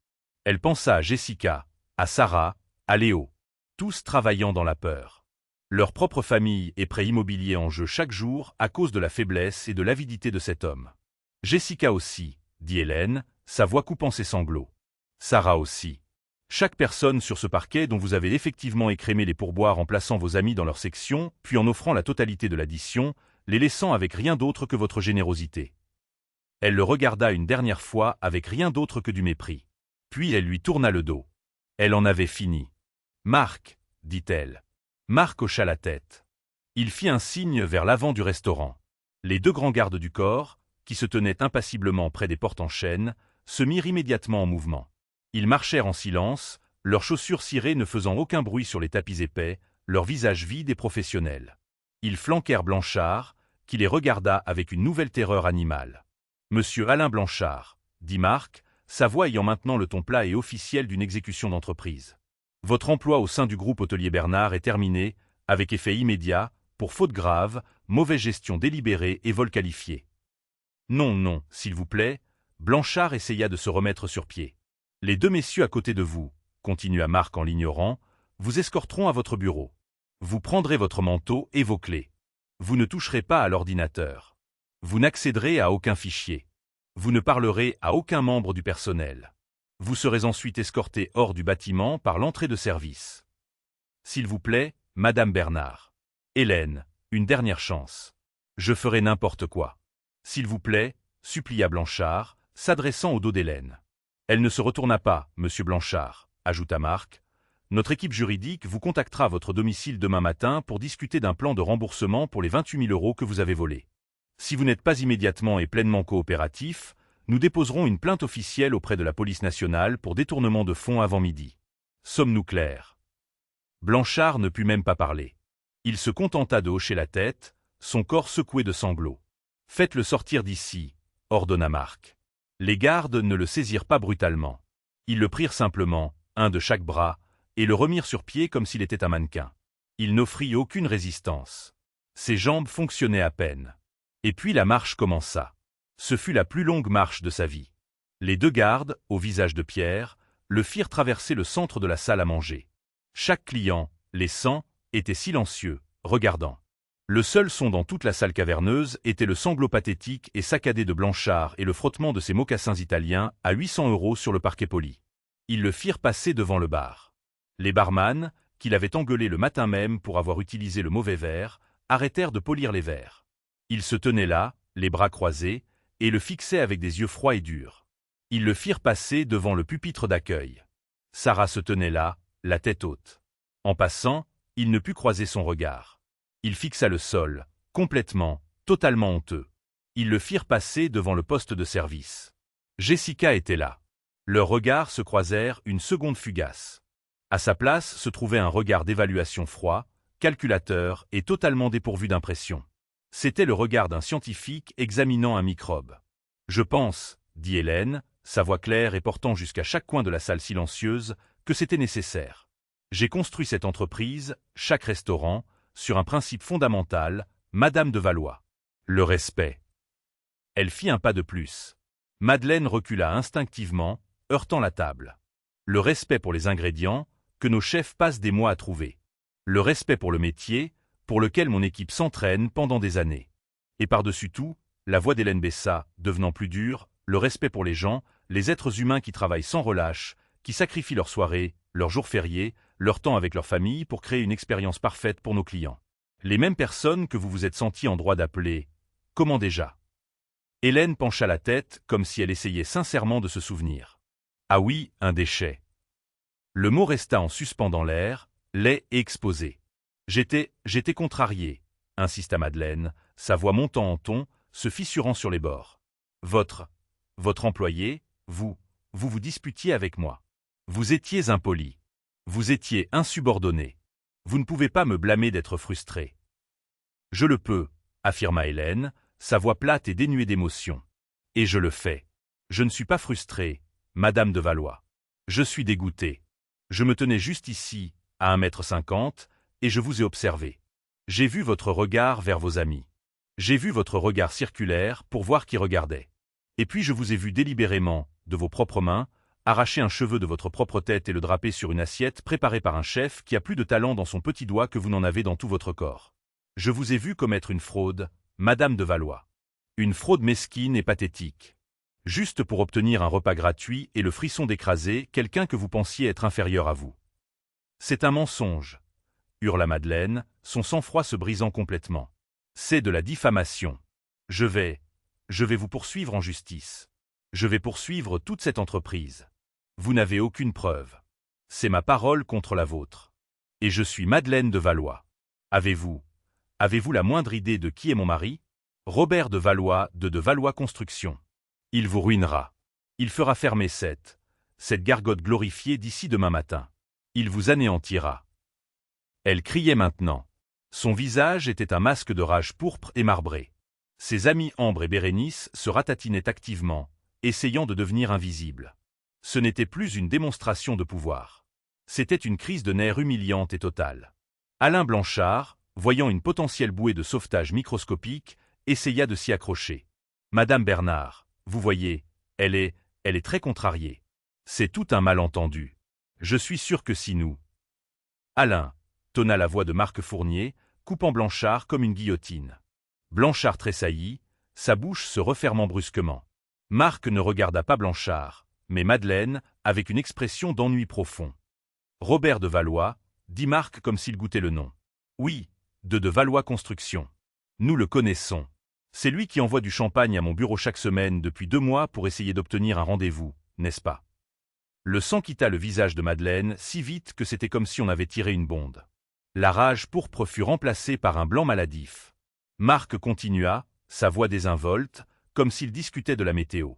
Elle pensa à Jessica, à Sarah, à Léo, tous travaillant dans la peur. Leur propre famille et prêt immobilier en jeu chaque jour à cause de la faiblesse et de l'avidité de cet homme. Jessica aussi, dit Hélène, sa voix coupant ses sanglots. Sarah aussi. Chaque personne sur ce parquet dont vous avez effectivement écrémé les pourboires en plaçant vos amis dans leur section, puis en offrant la totalité de l'addition, les laissant avec rien d'autre que votre générosité. Elle le regarda une dernière fois avec rien d'autre que du mépris. Puis elle lui tourna le dos. Elle en avait fini. Marc, dit-elle. Marc hocha la tête. Il fit un signe vers l'avant du restaurant. Les 2 grands gardes du corps, qui se tenaient impassiblement près des portes en chêne, se mirent immédiatement en mouvement. Ils marchèrent en silence, leurs chaussures cirées ne faisant aucun bruit sur les tapis épais, leurs visages vides et professionnels. Ils flanquèrent Blanchard, qui les regarda avec une nouvelle terreur animale. « Monsieur Alain Blanchard, » dit Marc, sa voix ayant maintenant le ton plat et officiel d'une exécution d'entreprise. « Votre emploi au sein du groupe hôtelier Bernard est terminé, avec effet immédiat, pour faute grave, mauvaise gestion délibérée et vol qualifié. » Non, s'il vous plaît, Blanchard essaya de se remettre sur pied. « Les 2 messieurs à côté de vous, » continua Marc en l'ignorant, « vous escorteront à votre bureau. Vous prendrez votre manteau et vos clés. Vous ne toucherez pas à l'ordinateur. Vous n'accéderez à aucun fichier. Vous ne parlerez à aucun membre du personnel. Vous serez ensuite escorté hors du bâtiment par l'entrée de service. S'il vous plaît, Madame Bernard. Hélène, une dernière chance. Je ferai n'importe quoi. S'il vous plaît, supplia Blanchard, s'adressant au dos d'Hélène. Elle ne se retourna pas, Monsieur Blanchard, ajouta Marc. Notre équipe juridique vous contactera à votre domicile demain matin pour discuter d'un plan de remboursement pour les 28 000 € que vous avez volés. Si vous n'êtes pas immédiatement et pleinement coopératif, nous déposerons une plainte officielle auprès de la police nationale pour détournement de fonds avant midi. Sommes-nous clairs? Blanchard ne put même pas parler. Il se contenta de hocher la tête, son corps secoué de sanglots. « Faites-le sortir d'ici », ordonna Marc. Les gardes ne le saisirent pas brutalement. Ils le prirent simplement, un de chaque bras, et le remirent sur pied comme s'il était un mannequin. Il n'offrit aucune résistance. Ses jambes fonctionnaient à peine. Et puis la marche commença. Ce fut la plus longue marche de sa vie. Les deux gardes, au visage de pierre, le firent traverser le centre de la salle à manger. Chaque client, les 100, était silencieux, regardant. Le seul son dans toute la salle caverneuse était le sanglot pathétique et saccadé de Blanchard et le frottement de ses mocassins italiens à 800 € sur le parquet poli. Ils le firent passer devant le bar. Les barman, qui l'avaient engueulé le matin même pour avoir utilisé le mauvais verre, arrêtèrent de polir les verres. Il se tenait là, les bras croisés, et le fixaient avec des yeux froids et durs. Ils le firent passer devant le pupitre d'accueil. Sarah se tenait là, la tête haute. En passant, il ne put croiser son regard. Il fixa le sol, complètement, totalement honteux. Ils le firent passer devant le poste de service. Jessica était là. Leurs regards se croisèrent une seconde fugace. À sa place se trouvait un regard d'évaluation froid, calculateur et totalement dépourvu d'impression. C'était le regard d'un scientifique examinant un microbe. « Je pense, » dit Hélène, sa voix claire et portant jusqu'à chaque coin de la salle silencieuse, que c'était nécessaire. J'ai construit cette entreprise, chaque restaurant, sur un principe fondamental, Madame de Valois. Le respect. Elle fit un pas de plus. Madeleine recula instinctivement, heurtant la table. Le respect pour les ingrédients, que nos chefs passent des mois à trouver. Le respect pour le métier, pour lequel mon équipe s'entraîne pendant des années. Et par-dessus tout, la voix d'Hélène baissa, devenant plus dure, le respect pour les gens, les êtres humains qui travaillent sans relâche, qui sacrifient leurs soirées, leurs jours fériés, leur temps avec leur famille pour créer une expérience parfaite pour nos clients. Les mêmes personnes que vous vous êtes sentis en droit d'appeler « comment déjà ?» Hélène pencha la tête comme si elle essayait sincèrement de se souvenir. Ah oui, un déchet. Le mot resta en suspens dans l'air, laid et exposé. J'étais contrarié, insista Madeleine, sa voix montant en ton, se fissurant sur les bords. Votre employé, vous disputiez avec moi. Vous étiez impoli. Vous étiez insubordonné. Vous ne pouvez pas me blâmer d'être frustré. Je le peux, affirma Hélène, sa voix plate et dénuée d'émotion. Et je le fais. Je ne suis pas frustré, Madame de Valois. Je suis dégoûté. Je me tenais juste ici, à 1,50 m, et je vous ai observé. J'ai vu votre regard vers vos amis. J'ai vu votre regard circulaire pour voir qui regardait. Et puis je vous ai vu délibérément, de vos propres mains, arracher un cheveu de votre propre tête et le draper sur une assiette préparée par un chef qui a plus de talent dans son petit doigt que vous n'en avez dans tout votre corps. Je vous ai vu commettre une fraude, Madame de Valois. Une fraude mesquine et pathétique. Juste pour obtenir un repas gratuit et le frisson d'écraser quelqu'un que vous pensiez être inférieur à vous. C'est un mensonge, hurla Madeleine, son sang-froid se brisant complètement. C'est de la diffamation. Je vais vous poursuivre en justice. Je vais poursuivre toute cette entreprise. Vous n'avez aucune preuve. C'est ma parole contre la vôtre. Et je suis Madeleine de Valois. Avez-vous la moindre idée de qui est mon mari? Robert de Valois de Valois Construction. Il vous ruinera. Il fera fermer cette gargote glorifiée d'ici demain matin. Il vous anéantira. Elle criait maintenant. Son visage était un masque de rage pourpre et marbré. Ses amis Ambre et Bérénice se ratatinaient activement, essayant de devenir invisibles. Ce n'était plus une démonstration de pouvoir. C'était une crise de nerfs humiliante et totale. Alain Blanchard, voyant une potentielle bouée de sauvetage microscopique, essaya de s'y accrocher. Madame Bernard, vous voyez, elle est très contrariée. C'est tout un malentendu. Je suis sûr que si nous... Alain, tonna la voix de Marc Fournier, coupant Blanchard comme une guillotine. Blanchard tressaillit, sa bouche se refermant brusquement. Marc ne regarda pas Blanchard, mais Madeleine, avec une expression d'ennui profond. Robert de Valois, dit Marc comme s'il goûtait le nom. Oui, de Valois Construction. Nous le connaissons. C'est lui qui envoie du champagne à mon bureau chaque semaine depuis 2 mois pour essayer d'obtenir un rendez-vous, n'est-ce pas? Le sang quitta le visage de Madeleine si vite que c'était comme si on avait tiré une bonde. La rage pourpre fut remplacée par un blanc maladif. Marc continua, sa voix désinvolte, comme s'il discutait de la météo.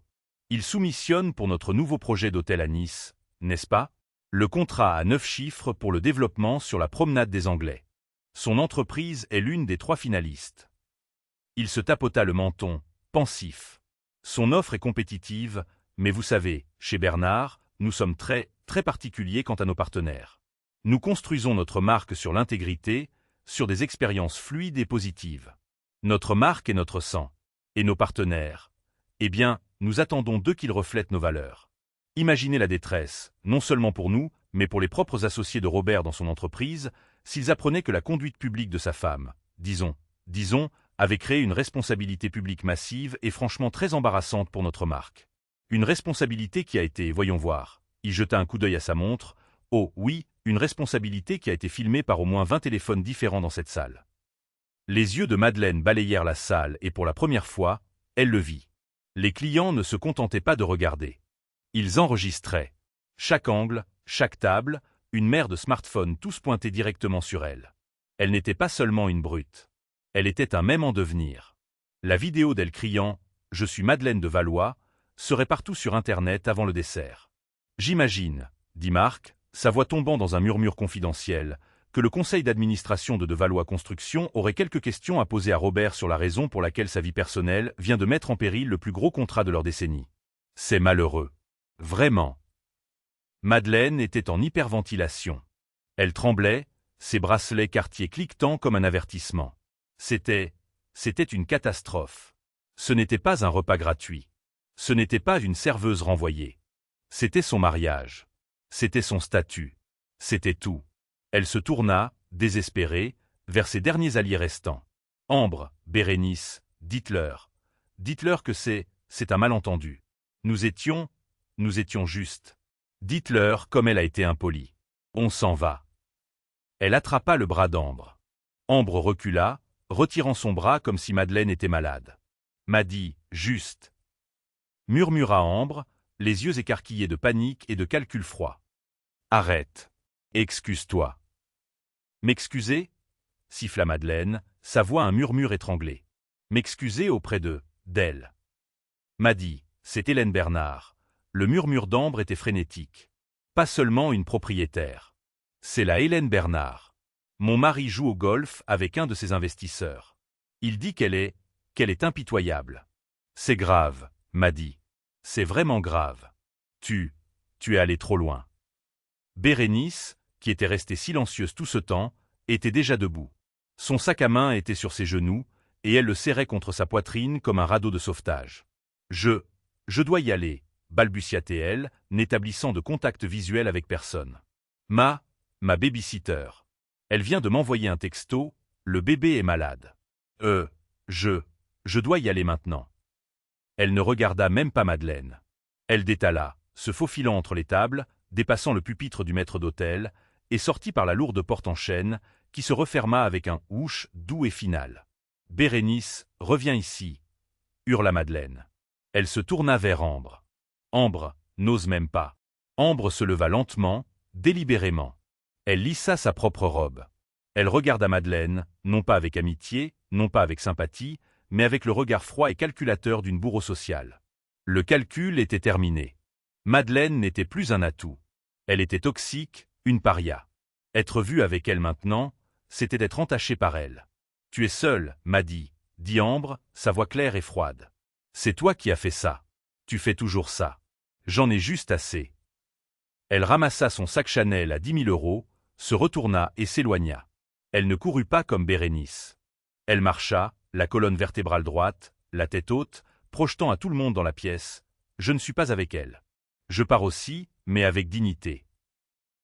Il soumissionne pour notre nouveau projet d'hôtel à Nice, n'est-ce pas? Le contrat à 9 chiffres pour le développement sur la promenade des Anglais. Son entreprise est l'une des 3 finalistes. Il se tapota le menton, pensif. Son offre est compétitive, mais vous savez, chez Bernard, nous sommes très particuliers quant à nos partenaires. Nous construisons notre marque sur l'intégrité, sur des expériences fluides et positives. Notre marque est notre sang. Et nos partenaires? Eh bien, nous attendons d'eux qu'ils reflètent nos valeurs. Imaginez la détresse, non seulement pour nous, mais pour les propres associés de Robert dans son entreprise, s'ils apprenaient que la conduite publique de sa femme, disons, avait créé une responsabilité publique massive et franchement très embarrassante pour notre marque. Une responsabilité qui a été, voyons voir, il jeta un coup d'œil à sa montre, oh oui, une responsabilité qui a été filmée par au moins 20 téléphones différents dans cette salle. Les yeux de Madeleine balayèrent la salle et pour la première fois, elle le vit. Les clients ne se contentaient pas de regarder. Ils enregistraient. Chaque angle, chaque table, une mer de smartphones tous pointés directement sur elle. Elle n'était pas seulement une brute. Elle était un mème en devenir. La vidéo d'elle criant « Je suis Madeleine de Valois » serait partout sur Internet avant le dessert. J'imagine, dit Marc, sa voix tombant dans un murmure confidentiel, que le conseil d'administration de Valois Construction aurait quelques questions à poser à Robert sur la raison pour laquelle sa vie personnelle vient de mettre en péril le plus gros contrat de leur décennie. C'est malheureux. Vraiment. Madeleine était en hyperventilation. Elle tremblait, ses bracelets Cartier cliquetant comme un avertissement. C'était une catastrophe. Ce n'était pas un repas gratuit. Ce n'était pas une serveuse renvoyée. C'était son mariage. C'était son statut. C'était tout. Elle se tourna, désespérée, vers ses derniers alliés restants. Ambre, Bérénice, dites-leur. Dites-leur que c'est un malentendu. Nous étions justes. Dites-leur comme elle a été impolie. On s'en va. Elle attrapa le bras d'Ambre. Ambre recula, retirant son bras comme si Madeleine était malade. M'a dit, juste. Murmura Ambre, les yeux écarquillés de panique et de calcul froid. Arrête. Excuse-toi. M'excuser? Siffla Madeleine, sa voix un murmure étranglé. M'excuser auprès d'elle. M'a dit, c'est Hélène Bernard. Le murmure d'Ambre était frénétique. Pas seulement une propriétaire. C'est la Hélène Bernard. Mon mari joue au golf avec un de ses investisseurs. Il dit qu'elle est impitoyable. C'est grave, m'a dit. C'est vraiment grave. Tu es allé trop loin. Bérénice, qui était restée silencieuse tout ce temps, était déjà debout. Son sac à main était sur ses genoux, et elle le serrait contre sa poitrine comme un radeau de sauvetage. Je dois y aller, balbutia-t-elle, n'établissant de contact visuel avec personne. Ma babysitter. Elle vient de m'envoyer un texto, le bébé est malade. Je dois y aller maintenant. Elle ne regarda même pas Madeleine. Elle détala, se faufilant entre les tables, dépassant le pupitre du maître d'hôtel, et sortit par la lourde porte en chêne, qui se referma avec un ouch doux et final. « Bérénice, reviens ici !» hurla Madeleine. Elle se tourna vers Ambre. Ambre n'ose même pas. Ambre se leva lentement, délibérément. Elle lissa sa propre robe. Elle regarda Madeleine, non pas avec amitié, non pas avec sympathie, mais avec le regard froid et calculateur d'une bourreau sociale. Le calcul était terminé. Madeleine n'était plus un atout. Elle était toxique, une paria. Être vu avec elle maintenant, c'était d'être entaché par elle. « Tu es seule, m'a dit Ambre, sa voix claire et froide. C'est toi qui as fait ça. Tu fais toujours ça. J'en ai juste assez. » Elle ramassa son sac Chanel à 10 000 €, se retourna et s'éloigna. Elle ne courut pas comme Bérénice. Elle marcha, la colonne vertébrale droite, la tête haute, projetant à tout le monde dans la pièce. Je ne suis pas avec elle. Je pars aussi, mais avec dignité.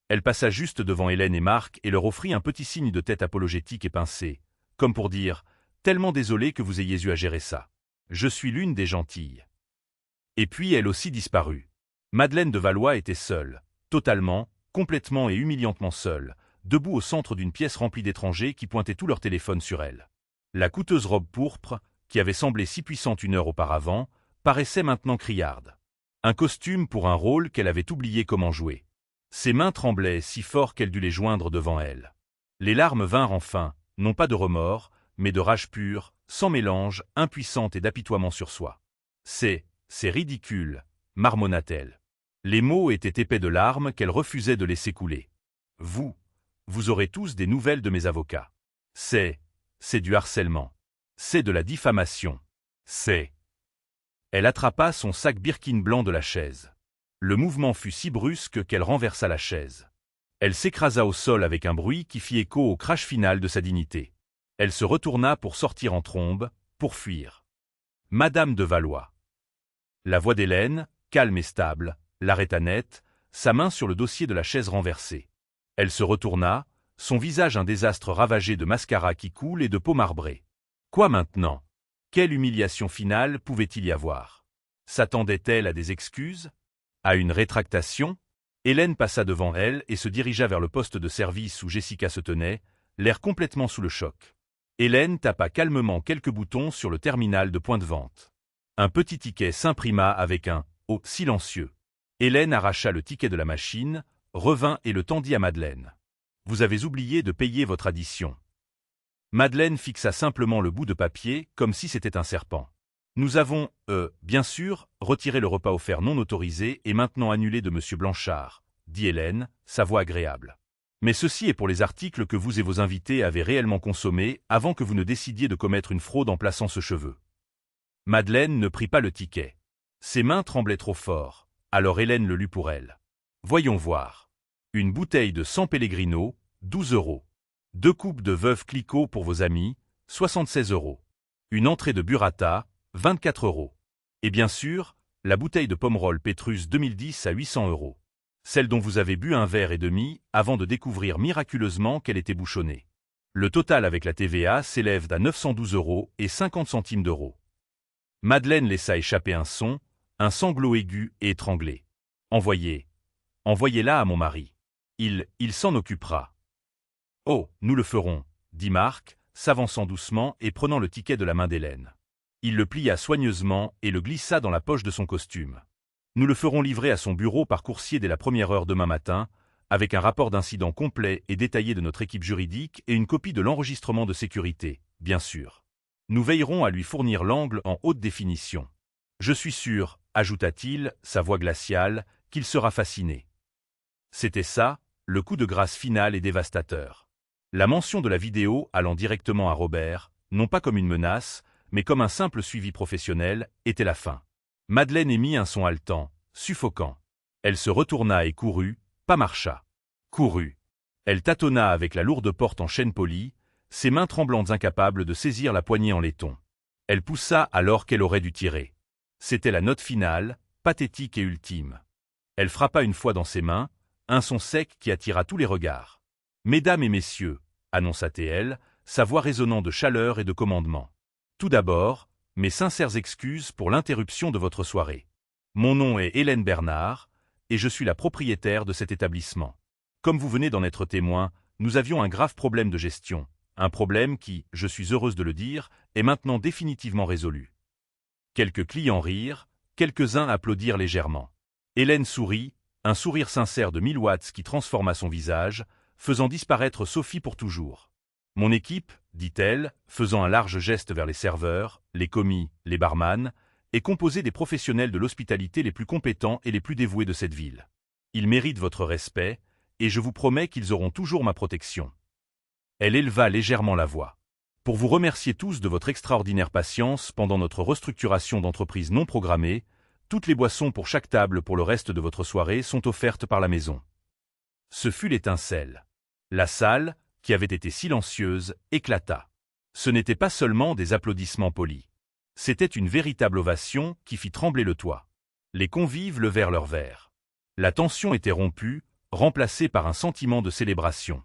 Elle passa juste devant Hélène et Marc et leur offrit un petit signe de tête apologétique et pincé, comme pour dire « Tellement désolé que vous ayez eu à gérer ça. Je suis l'une des gentilles. » Et puis elle aussi disparut. Madeleine de Valois était seule, totalement, complètement et humiliantement seule, debout au centre d'une pièce remplie d'étrangers qui pointaient tout leur téléphone sur elle. La coûteuse robe pourpre, qui avait semblé si puissante une heure auparavant, paraissait maintenant criarde. Un costume pour un rôle qu'elle avait oublié comment jouer. Ses mains tremblaient si fort qu'elle dut les joindre devant elle. Les larmes vinrent enfin, non pas de remords, mais de rage pure, sans mélange, impuissante et d'apitoiement sur soi. C'est ridicule, marmonna-t-elle. Les mots étaient épais de larmes qu'elle refusait de laisser couler. Vous aurez tous des nouvelles de mes avocats. C'est du harcèlement. C'est de la diffamation. Elle attrapa son sac Birkin blanc de la chaise. Le mouvement fut si brusque qu'elle renversa la chaise. Elle s'écrasa au sol avec un bruit qui fit écho au crash final de sa dignité. Elle se retourna pour sortir en trombe, pour fuir. Madame de Valois. La voix d'Hélène, calme et stable, l'arrêta net, sa main sur le dossier de la chaise renversée. Elle se retourna, son visage un désastre ravagé de mascara qui coule et de peau marbrée. Quoi maintenant? Quelle humiliation finale pouvait-il y avoir? S'attendait-elle à des excuses? À une rétractation? Hélène passa devant elle et se dirigea vers le poste de service où Jessica se tenait, l'air complètement sous le choc. Hélène tapa calmement quelques boutons sur le terminal de point de vente. Un petit ticket s'imprima avec un « oh » silencieux. Hélène arracha le ticket de la machine, revint et le tendit à Madeleine. « Vous avez oublié de payer votre addition. » Madeleine fixa simplement le bout de papier comme si c'était un serpent. « Nous avons, bien sûr, retiré le repas offert non autorisé et maintenant annulé de Monsieur Blanchard, » dit Hélène, sa voix agréable. « Mais ceci est pour les articles que vous et vos invités avez réellement consommés avant que vous ne décidiez de commettre une fraude en plaçant ce cheveu. » Madeleine ne prit pas le ticket. Ses mains tremblaient trop fort, alors Hélène le lut pour elle. « Voyons voir. Une bouteille de San Pellegrino, 12 €. 2 coupes de Veuve Clicquot pour vos amis, 76 €. Une entrée de burrata, 24 €. Et bien sûr, la bouteille de Pomerol Pétrus 2010 à 800 €. Celle dont vous avez bu un verre et demi avant de découvrir miraculeusement qu'elle était bouchonnée. Le total avec la TVA s'élève à 912 € et 50 centimes d'euros. » Madeleine laissa échapper un sanglot aigu et étranglé. « Envoyez-la à mon mari. Il s'en occupera. »« Oh, nous le ferons, » dit Marc, s'avançant doucement et prenant le ticket de la main d'Hélène. Il le plia soigneusement et le glissa dans la poche de son costume. « Nous le ferons livrer à son bureau par coursier dès la première heure demain matin, avec un rapport d'incident complet et détaillé de notre équipe juridique et une copie de l'enregistrement de sécurité, bien sûr. Nous veillerons à lui fournir l'angle en haute définition. Je suis sûr, ajouta-t-il, sa voix glaciale, qu'il sera fasciné. » C'était ça, le coup de grâce final et dévastateur. La mention de la vidéo allant directement à Robert, non pas comme une menace, mais comme un simple suivi professionnel, était la fin. Madeleine émit un son haletant, suffocant. Elle se retourna et courut, pas marcha. Courut. Elle tâtonna avec la lourde porte en chêne poli, ses mains tremblantes incapables de saisir la poignée en laiton. Elle poussa alors qu'elle aurait dû tirer. C'était la note finale, pathétique et ultime. Elle frappa une fois dans ses mains, un son sec qui attira tous les regards. « Mesdames et messieurs » annonça-t-elle, sa voix résonnant de chaleur et de commandement. « Tout d'abord, mes sincères excuses pour l'interruption de votre soirée. Mon nom est Hélène Bernard, et je suis la propriétaire de cet établissement. Comme vous venez d'en être témoin, nous avions un grave problème de gestion, un problème qui, je suis heureuse de le dire, est maintenant définitivement résolu. » Quelques clients rirent, quelques-uns applaudirent légèrement. Hélène sourit, un sourire sincère de 1000 watts qui transforma son visage, faisant disparaître Sophie pour toujours. « Mon équipe, dit-elle, faisant un large geste vers les serveurs, les commis, les barman, est composée des professionnels de l'hospitalité les plus compétents et les plus dévoués de cette ville. Ils méritent votre respect, et je vous promets qu'ils auront toujours ma protection. » Elle éleva légèrement la voix. « Pour vous remercier tous de votre extraordinaire patience pendant notre restructuration d'entreprise non programmée, toutes les boissons pour chaque table pour le reste de votre soirée sont offertes par la maison. » Ce fut l'étincelle. La salle, qui avait été silencieuse, éclata. Ce n'était pas seulement des applaudissements polis. C'était une véritable ovation qui fit trembler le toit. Les convives levèrent leurs verres. La tension était rompue, remplacée par un sentiment de célébration.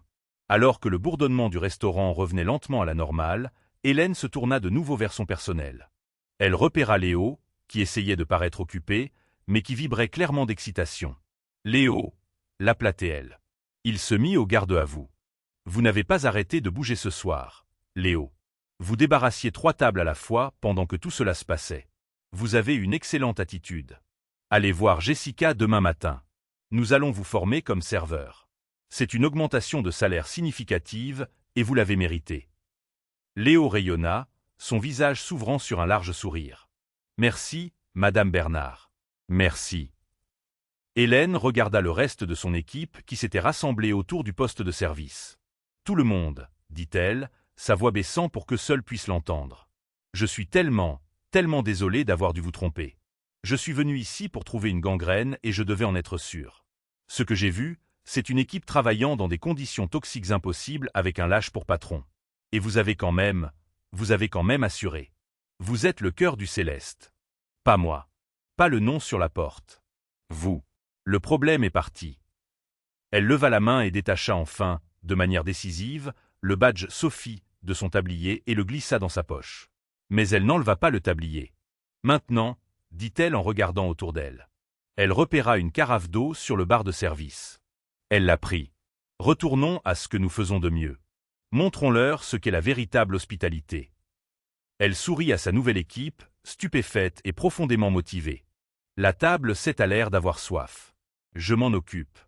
Alors que le bourdonnement du restaurant revenait lentement à la normale, Hélène se tourna de nouveau vers son personnel. Elle repéra Léo, qui essayait de paraître occupé, mais qui vibrait clairement d'excitation. « Léo » l'appela-t-elle. Il se mit au garde à vous. « Vous n'avez pas arrêté de bouger ce soir, Léo. Vous débarrassiez 3 tables à la fois pendant que tout cela se passait. Vous avez une excellente attitude. Allez voir Jessica demain matin. Nous allons vous former comme serveur. C'est une augmentation de salaire significative et vous l'avez mérité. » Léo rayonna, son visage s'ouvrant sur un large sourire. « Merci, Madame Bernard. Merci. » Hélène regarda le reste de son équipe qui s'était rassemblée autour du poste de service. « Tout le monde, » dit-elle, sa voix baissant pour que seul puisse l'entendre. « Je suis tellement désolée d'avoir dû vous tromper. Je suis venue ici pour trouver une gangrène et je devais en être sûre. Ce que j'ai vu, C'est une équipe travaillant dans des conditions toxiques impossibles avec un lâche pour patron. Et vous avez quand même assuré. Vous êtes le cœur du Céleste. Pas moi. Pas le nom sur la porte. Vous. Le problème est parti. Elle leva la main et détacha enfin, de manière décisive, le badge Sophie de son tablier et le glissa dans sa poche. Mais elle n'enleva pas le tablier. Maintenant, dit-elle en regardant autour d'elle. Elle repéra une carafe d'eau sur le bar de service. Elle la prit. Retournons à ce que nous faisons de mieux. Montrons-leur ce qu'est la véritable hospitalité. Elle sourit à sa nouvelle équipe, stupéfaite et profondément motivée. La table s'est à l'air d'avoir soif. Je m'en occupe.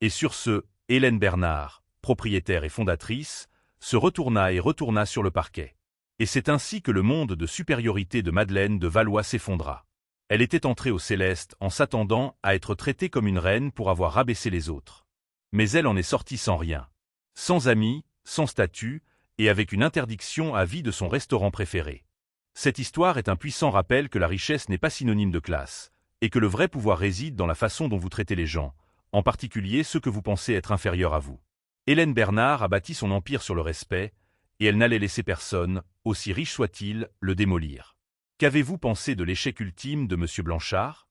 Et sur ce, Hélène Bernard, propriétaire et fondatrice, se retourna sur le parquet. Et c'est ainsi que le monde de supériorité de Madeleine de Valois s'effondra. Elle était entrée au Céleste en s'attendant à être traitée comme une reine pour avoir rabaissé les autres. Mais elle en est sortie sans rien. Sans amis, sans statut, et avec une interdiction à vie de son restaurant préféré. Cette histoire est un puissant rappel que la richesse n'est pas synonyme de classe, et que le vrai pouvoir réside dans la façon dont vous traitez les gens, en particulier ceux que vous pensez être inférieurs à vous. Hélène Bernard a bâti son empire sur le respect, et elle n'allait laisser personne, aussi riche soit-il, le démolir. Qu'avez-vous pensé de l'échec ultime de M. Blanchard?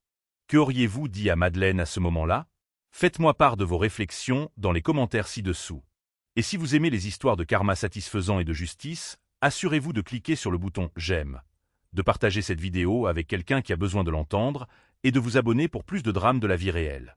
Que auriez-vous dit à Madeleine à ce moment-là? Faites-moi part de vos réflexions dans les commentaires ci-dessous. Et si vous aimez les histoires de karma satisfaisant et de justice, assurez-vous de cliquer sur le bouton « J'aime », de partager cette vidéo avec quelqu'un qui a besoin de l'entendre, et de vous abonner pour plus de drames de la vie réelle.